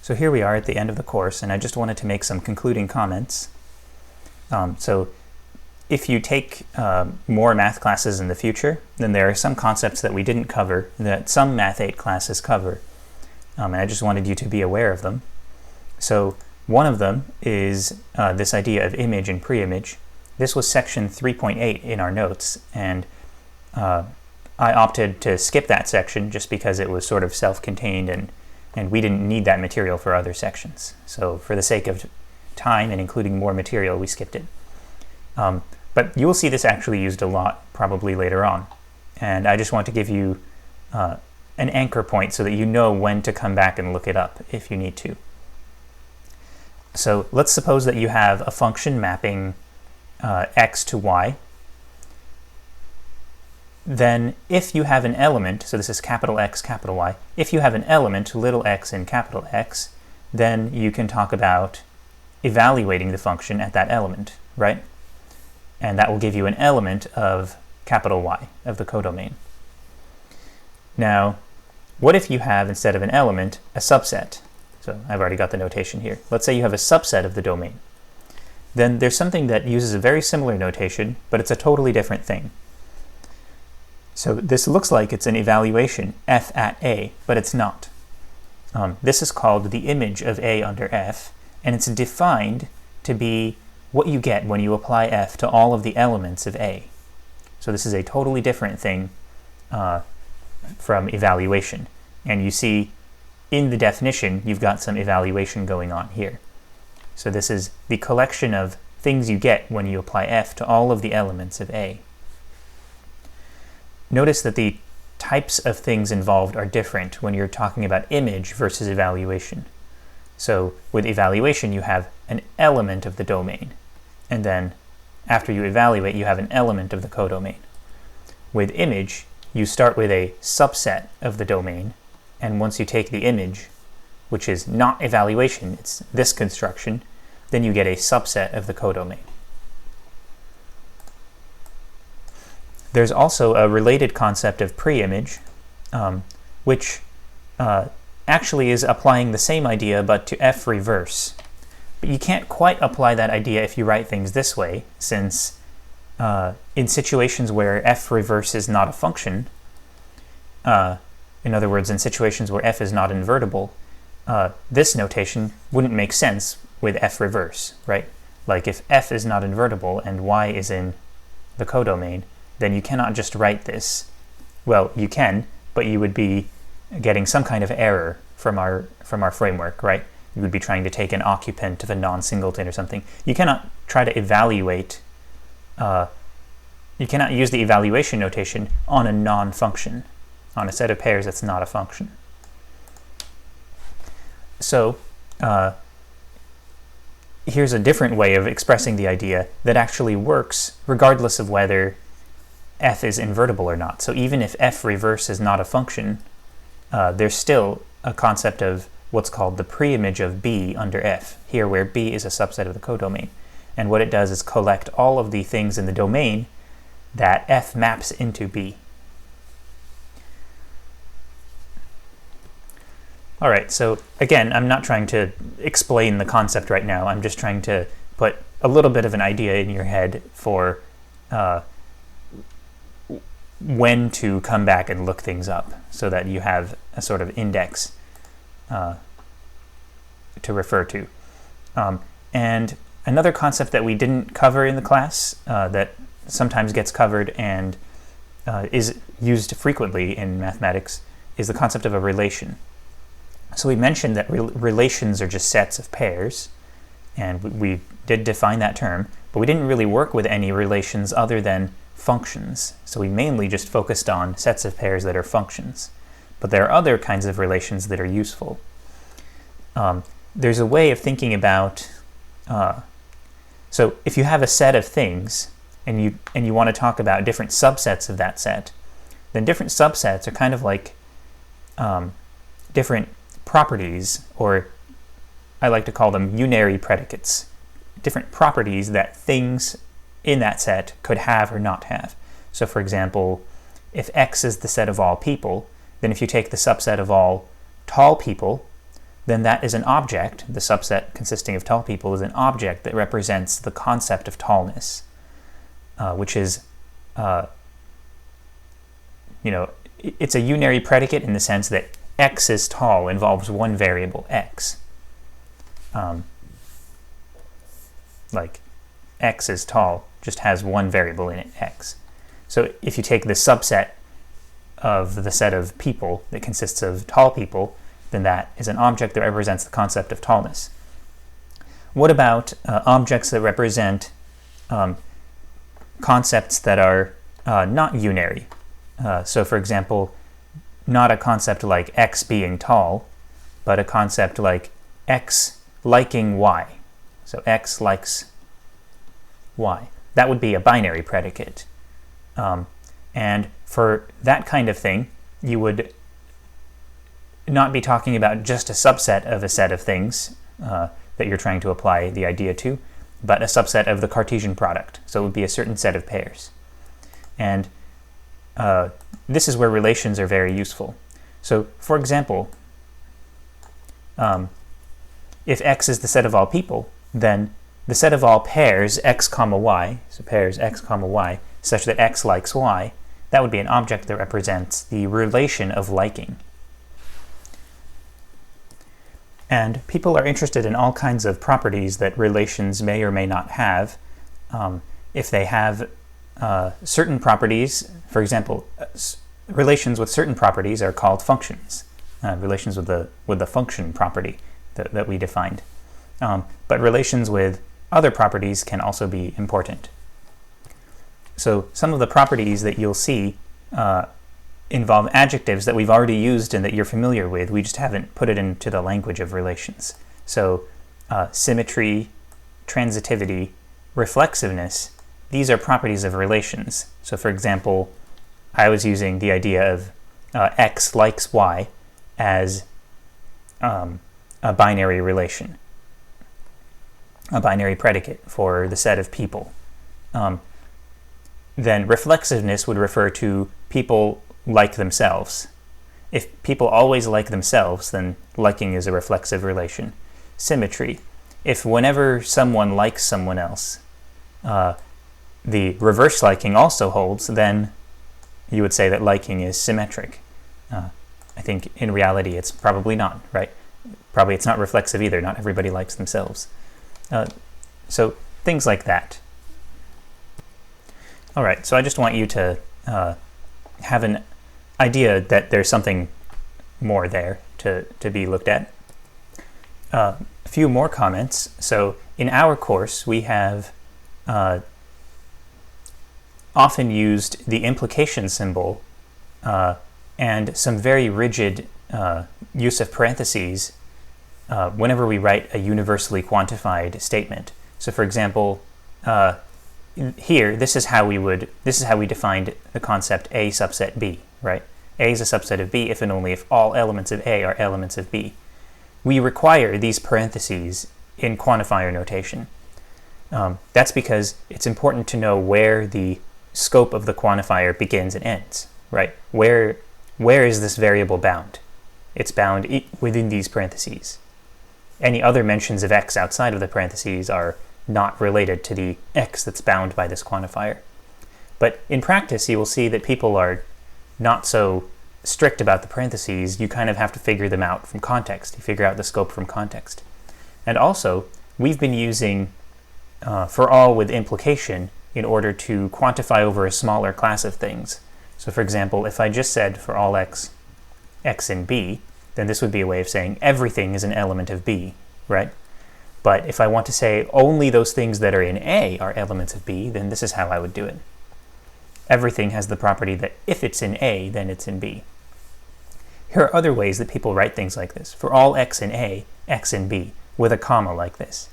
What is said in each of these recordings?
So here we are at the end of the course, and I just wanted to make some concluding comments. So if you take more math classes in the future, then there are some concepts that we didn't cover that some Math 8 classes cover, and I just wanted you to be aware of them. So one of them is this idea of image and preimage. This was section 3.8 in our notes, and I opted to skip that section just because it was sort of self-contained and we didn't need that material for other sections. So for the sake of time and including more material, we skipped it. But you will see this actually used a lot probably later on. And I just want to give you an anchor point so that you know when to come back and look it up if you need to. So let's suppose that you have a function mapping x to y. Then if you have an element, so this is capital X, capital Y, if you have an element, little x and capital X, then you can talk about evaluating the function at that element, right? And that will give you an element of capital Y, of the codomain. Now, what if you have, instead of an element, a subset? So I've already got the notation here. Let's say you have a subset of the domain. Then there's something that uses a very similar notation, but it's a totally different thing. So this looks like it's an evaluation, f at A, but it's not. This is called the image of A under F, and it's defined to be what you get when you apply F to all of the elements of A. So this is a totally different thing from evaluation. And you see in the definition, you've got some evaluation going on here. So this is the collection of things you get when you apply F to all of the elements of A. Notice that the types of things involved are different when you're talking about image versus evaluation. So with evaluation, you have an element of the domain, and then after you evaluate, you have an element of the codomain. With image, you start with a subset of the domain, and once you take the image, which is not evaluation, it's this construction, then you get a subset of the codomain. There's also a related concept of preimage, which actually is applying the same idea but to f reverse. But you can't quite apply that idea if you write things this way, since in situations where f reverse is not a function, in other words, in situations where f is not invertible, this notation wouldn't make sense with f reverse, right? Like if f is not invertible and y is in the codomain, then you cannot just write this. Well, you can, but you would be getting some kind of error from our framework, right? You would be trying to take an occupant of a non-singleton or something. You cannot try to evaluate, you cannot use the evaluation notation on a non-function, on a set of pairs that's not a function. So here's a different way of expressing the idea that actually works regardless of whether f is invertible or not. So even if f reverse is not a function, there's still a concept of what's called the preimage of B under F, here where B is a subset of the codomain. And what it does is collect all of the things in the domain that F maps into B. All right, so again, I'm not trying to explain the concept right now. I'm just trying to put a little bit of an idea in your head for when to come back and look things up so that you have a sort of index to refer to. And another concept that we didn't cover in the class that sometimes gets covered and is used frequently in mathematics is the concept of a relation. So we mentioned that relations are just sets of pairs, and we did define that term, but we didn't really work with any relations other than functions. So we mainly just focused on sets of pairs that are functions. But there are other kinds of relations that are useful. There's a way of thinking about, so if you have a set of things and you want to talk about different subsets of that set, then different subsets are kind of like different properties, or I like to call them unary predicates, different properties that things in that set could have or not have. So for example, if X is the set of all people, then if you take the subset of all tall people, then that is an object. The subset consisting of tall people is an object that represents the concept of tallness, which is, it's a unary predicate in the sense that x is tall involves one variable, x. Like x is tall just has one variable in it, x. So if you take the subset of the set of people that consists of tall people, then that is an object that represents the concept of tallness. What about objects that represent concepts that are not unary? So for example, not a concept like x being tall, but a concept like x liking y. So x likes y. That would be a binary predicate. And for that kind of thing, you would not be talking about just a subset of a set of things that you're trying to apply the idea to, but a subset of the Cartesian product. So it would be a certain set of pairs. And this is where relations are very useful. So for example, if x is the set of all people, then the set of all pairs x comma y, so pairs x comma y, such that x likes y, that would be an object that represents the relation of liking. And people are interested in all kinds of properties that relations may or may not have. If they have certain properties, for example, relations with certain properties are called functions. Relations with the function property that we defined. But relations with other properties can also be important. So some of the properties that you'll see involve adjectives that we've already used and that you're familiar with. We just haven't put it into the language of relations. So symmetry, transitivity, reflexiveness, these are properties of relations. So for example, I was using the idea of x likes y as a binary relation, a binary predicate for the set of people. Then reflexiveness would refer to people like themselves. If people always like themselves, then liking is a reflexive relation. Symmetry. If whenever someone likes someone else, the reverse liking also holds, then you would say that liking is symmetric. I think in reality it's probably not, right? Probably it's not reflexive either. Not everybody likes themselves. So things like that. All right, so I just want you to have an idea that there's something more there to be looked at. A few more comments. So in our course, we have often used the implication symbol and some very rigid use of parentheses whenever we write a universally quantified statement. So for example, here, this is how we defined the concept A subset B, right? A is a subset of B if and only if all elements of A are elements of B. We require these parentheses in quantifier notation. That's because it's important to know where the scope of the quantifier begins and ends, right? Where is this variable bound? It's bound within these parentheses. Any other mentions of x outside of the parentheses are not related to the x that's bound by this quantifier. But in practice, you will see that people are not so strict about the parentheses. You kind of have to figure them out from context. You figure out the scope from context. And also, we've been using for all with implication in order to quantify over a smaller class of things. So for example, if I just said for all x in B, then this would be a way of saying everything is an element of B, right? But if I want to say only those things that are in A are elements of B, then this is how I would do it. Everything has the property that if it's in A, then it's in B. Here are other ways that people write things like this. For all x in A, x in B, with a comma like this,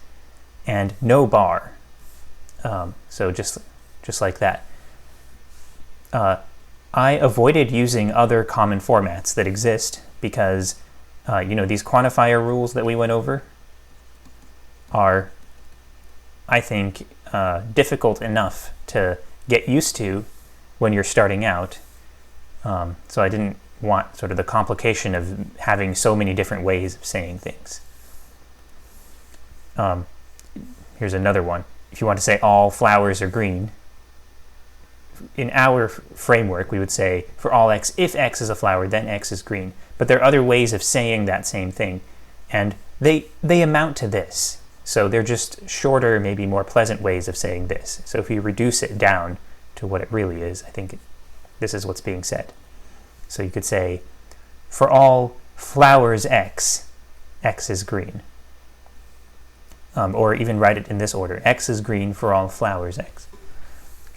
and no bar. So just like that. I avoided using other common formats that exist because these quantifier rules that we went over are, I think, difficult enough to get used to when you're starting out. So I didn't want sort of the complication of having so many different ways of saying things. Here's another one. If you want to say all flowers are green, in our framework we would say for all x, if x is a flower, then x is green. But there are other ways of saying that same thing, and they amount to this. So they're just shorter, maybe more pleasant ways of saying this. So if you reduce it down to what it really is, I think this is what's being said. So you could say, for all flowers x, x is green. Or even write it in this order. X is green for all flowers x.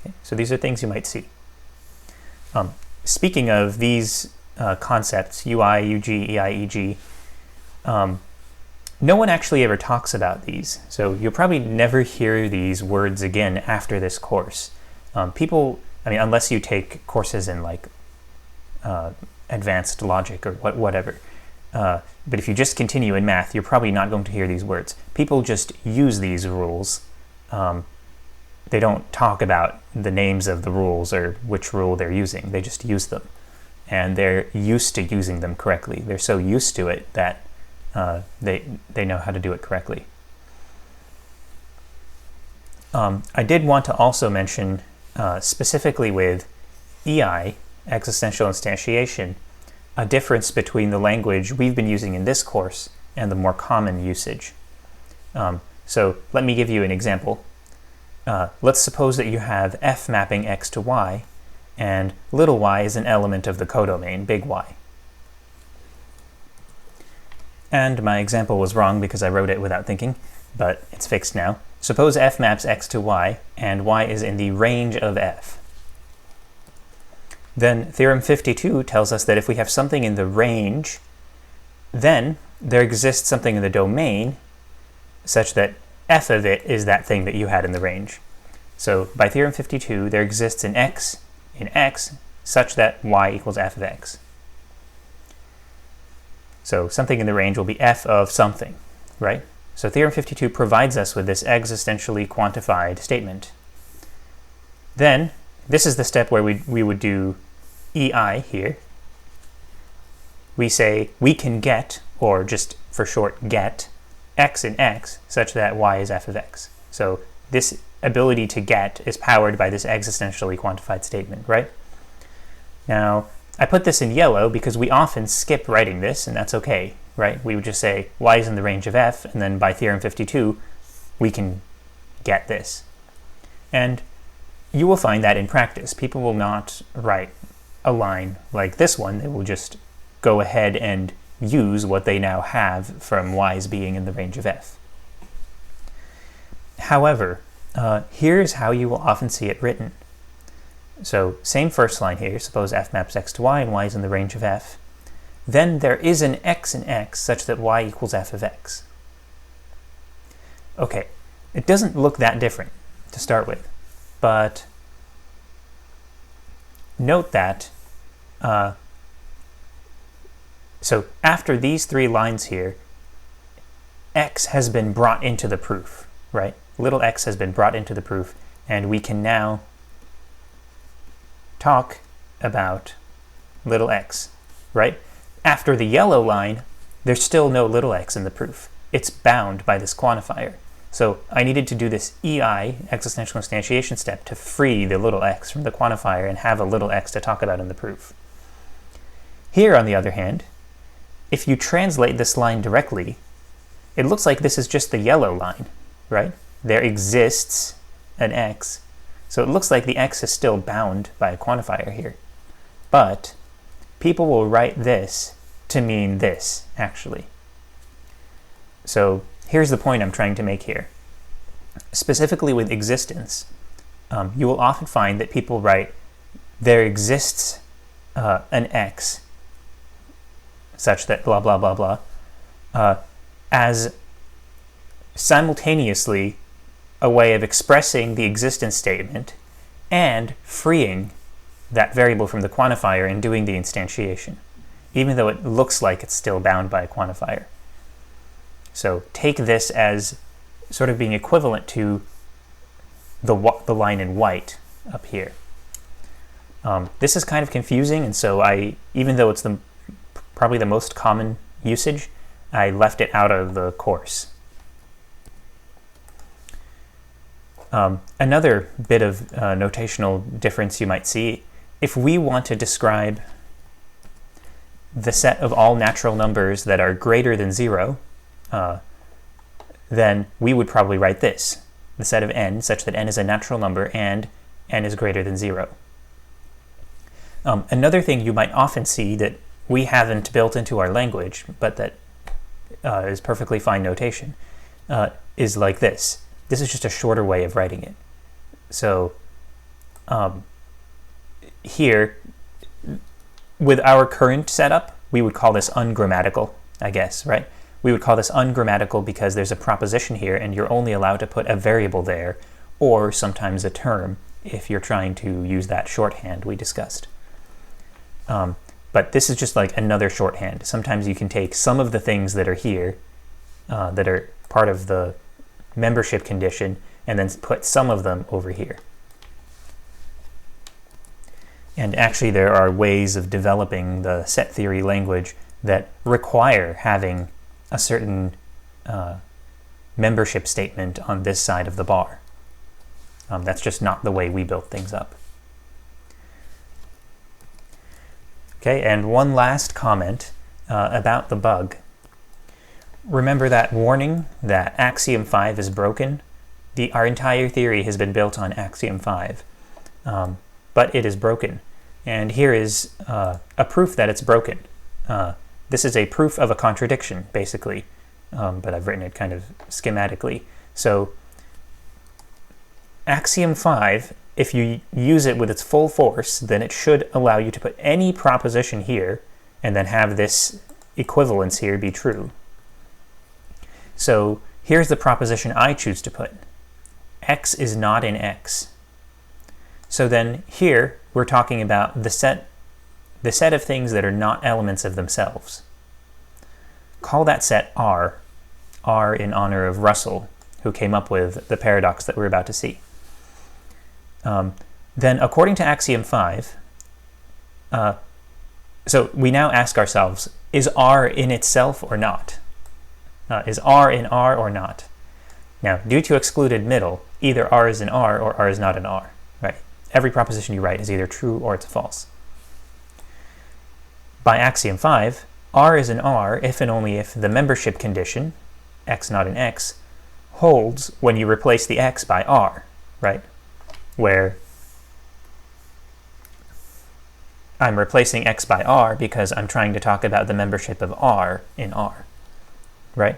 Okay, so these are things you might see. Speaking of these concepts, UI, UG, EI, EG, no one actually ever talks about these. So you'll probably never hear these words again after this course. People, I mean, unless you take courses in like advanced logic or whatever. But if you just continue in math, you're probably not going to hear these words. People just use these rules. They don't talk about the names of the rules or which rule they're using. They just use them. And they're used to using them correctly. They're so used to it that they know how to do it correctly. I did want to also mention, specifically with EI, existential instantiation, a difference between the language we've been using in this course and the more common usage. So let me give you an example. Let's suppose that you have f mapping x to y, and little y is an element of the codomain, big Y. And my example was wrong because I wrote it without thinking, but it's fixed now. Suppose f maps x to y, and y is in the range of f. Then theorem 52 tells us that if we have something in the range, then there exists something in the domain such that f of it is that thing that you had in the range. So by theorem 52, there exists an x in x such that y equals f of x. So something in the range will be f of something, right? So theorem 52 provides us with this existentially quantified statement. Then this is the step where we would do EI here. We say we can get, or just for short get, x in x such that y is f of x. So this ability to get is powered by this existentially quantified statement, right? Now, I put this in yellow because we often skip writing this, and that's okay, right? We would just say y is in the range of f, and then by theorem 52, we can get this. And you will find that in practice, people will not write a line like this one. They will just go ahead and use what they now have from y's being in the range of f. However, here's how you will often see it written. So same first line here, suppose f maps x to y and y is in the range of f. Then there is an x in x such that y equals f of x. Okay, it doesn't look that different to start with, but note that so after these three lines here, x has been brought into the proof, right? Little x has been brought into the proof, and we can now talk about little x, right? After the yellow line, there's still no little x in the proof. It's bound by this quantifier. So I needed to do this EI, existential instantiation step, to free the little x from the quantifier and have a little x to talk about in the proof. Here, on the other hand, if you translate this line directly, it looks like this is just the yellow line, right? There exists an x. So it looks like the x is still bound by a quantifier here. But people will write this to mean this, actually. So here's the point I'm trying to make here. Specifically with existence, you will often find that people write, there exists an x such that blah, blah, blah, blah, as simultaneously a way of expressing the existence statement and freeing that variable from the quantifier and doing the instantiation, even though it looks like it's still bound by a quantifier. So take this as sort of being equivalent to the line in white up here. This is kind of confusing, and so even though it's probably the most common usage, I left it out of the course. Another bit of notational difference you might see, if we want to describe the set of all natural numbers that are greater than 0, then we would probably write this, the set of n such that n is a natural number and n is greater than 0. Another thing you might often see that we haven't built into our language, but that is perfectly fine notation, is like this. This is just a shorter way of writing it. So here, with our current setup, we would call this ungrammatical, I guess, right? We would call this ungrammatical because there's a proposition here and you're only allowed to put a variable there, or sometimes a term if you're trying to use that shorthand we discussed. But this is just like another shorthand. Sometimes you can take some of the things that are here, that are part of the membership condition, and then put some of them over here. And actually there are ways of developing the set theory language that require having a certain membership statement on this side of the bar. That's just not the way we built things up. Okay, and one last comment about the bug. Remember that warning that Axiom 5 is broken? Our entire theory has been built on Axiom 5, but it is broken. And here is a proof that it's broken. This is a proof of a contradiction, basically, but I've written it kind of schematically. So Axiom 5, if you use it with its full force, then it should allow you to put any proposition here and then have this equivalence here be true. So here's the proposition I choose to put. X is not in X. So then here we're talking about the set of things that are not elements of themselves. Call that set R, R in honor of Russell, who came up with the paradox that we're about to see. Then according to Axiom 5, so we now ask ourselves, is R in itself or not? Is R in R or not? Now, due to excluded middle, either R is in R or R is not in R, right? Every proposition you write is either true or it's false. By Axiom 5, R is in R if and only if the membership condition, X not in X, holds when you replace the X by R, right? Where I'm replacing X by R because I'm trying to talk about the membership of R in R, right?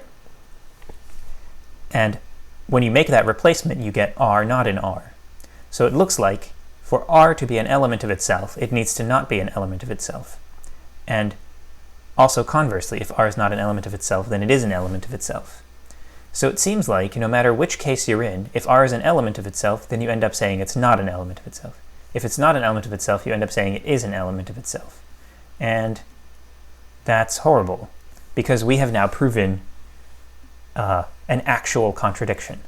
And when you make that replacement, you get R not in R. So it looks like for R to be an element of itself, it needs to not be an element of itself. And also conversely, if R is not an element of itself, then it is an element of itself. So it seems like no matter which case you're in, if R is an element of itself, then you end up saying it's not an element of itself. If it's not an element of itself, you end up saying it is an element of itself. And that's horrible, because we have now proven an actual contradiction.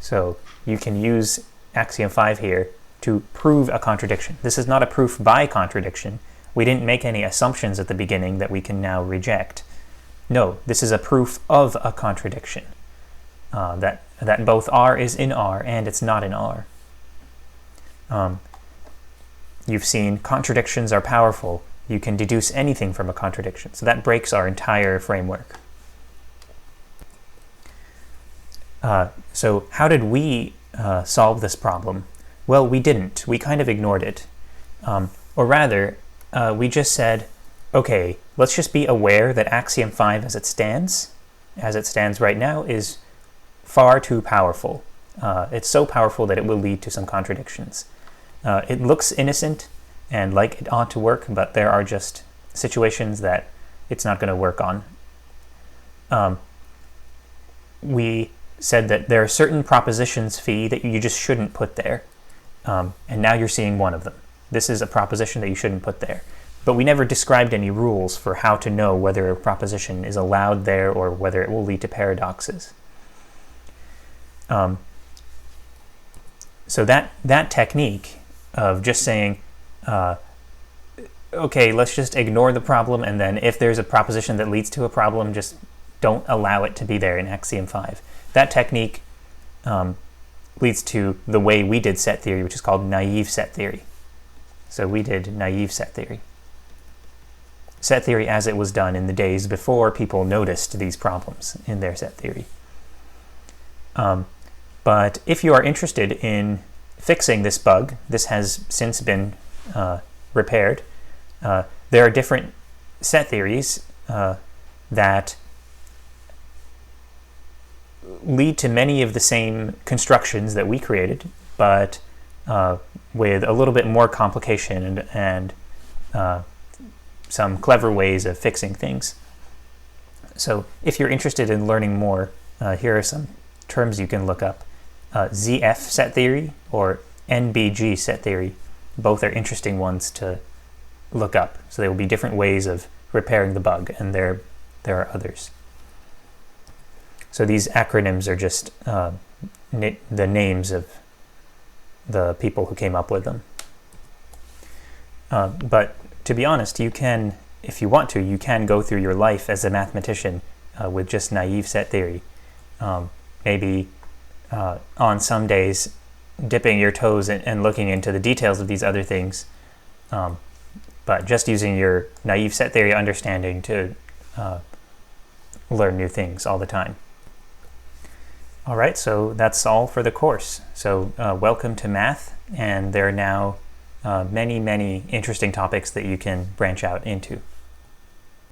So you can use Axiom 5 here to prove a contradiction. This is not a proof by contradiction. We didn't make any assumptions at the beginning that we can now reject. No, this is a proof of a contradiction. That both R is in R and it's not in R. You've seen contradictions are powerful. You can deduce anything from a contradiction. So that breaks our entire framework. So how did we solve this problem? Well, we didn't. We kind of ignored it. Or rather, we just said, okay, let's just be aware that Axiom 5 as it stands right now, is far too powerful. It's so powerful that it will lead to some contradictions. It looks innocent and like it ought to work, but there are just situations that it's not going to work on. We said that there are certain propositions phi that you just shouldn't put there, and now you're seeing one of them. This is a proposition that you shouldn't put there. But we never described any rules for how to know whether a proposition is allowed there or whether it will lead to paradoxes. So that technique of just saying okay, let's just ignore the problem, and then if there's a proposition that leads to a problem, just don't allow it to be there in Axiom 5. That technique leads to the way we did set theory, which is called naive set theory. So we did naive set theory. Set theory as it was done in the days before people noticed these problems in their set theory. But if you are interested in fixing this bug, this has since been repaired. There are different set theories that lead to many of the same constructions that we created, but with a little bit more complication and some clever ways of fixing things. So if you're interested in learning more, here are some terms you can look up. ZF set theory or NBG set theory. Both are interesting ones to look up. So there will be different ways of repairing the bug, and there are others. So these acronyms are just the names of the people who came up with them. But to be honest, you can, if you want to, you can go through your life as a mathematician with just naive set theory. Maybe on some days dipping your toes and looking into the details of these other things, but just using your naive set theory understanding to learn new things all the time. All right, so that's all for the course. So welcome to math, and there are now many, many interesting topics that you can branch out into.